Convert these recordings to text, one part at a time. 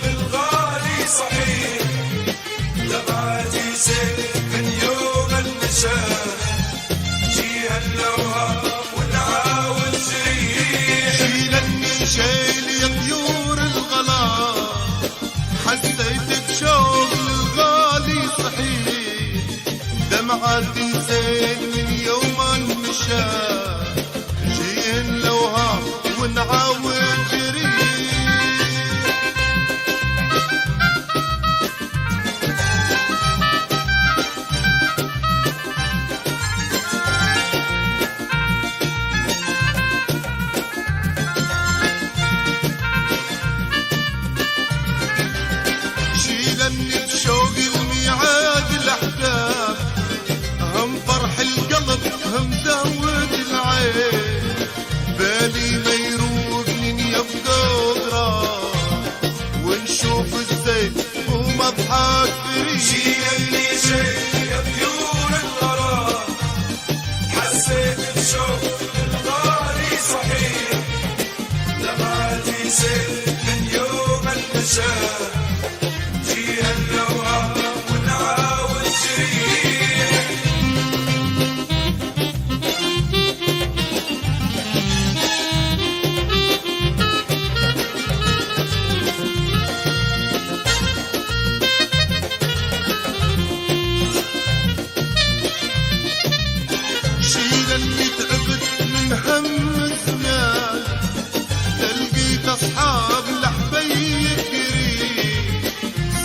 الغالي صحيح، دمعتي سيل من يوم المشاة، جيها اللوها ونعاود جريح. شيلني شيل يا طيور الغلا، حسيت بشوق الغالي صحيح، دمعتي سيل من يوم المشاة، جيها اللوها ونعاود جريح. شيلني بشوق الميعاد الأحباب، هم فرح القلب هم زود العين، بالي ما يروق لين يبقى غراب، ونشوف الزين ومضحك فريد. شيلني شيل يا طيور الغرام، حسيت بشوق الغالي صحيح، دمعتي سيل من يوم المشاة، جيها اللوها ونعاود جريح. شيلني تعبت من هم الزمان، لقيت أصحاب لحبي قريب،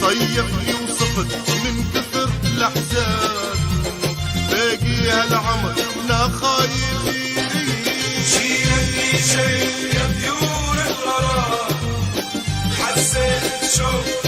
صيفني وصفت من كثر الأحزان، باقي هالعمر لا خايف يريد. شيلني شيل يا طيور الغرام، حسيت بشوق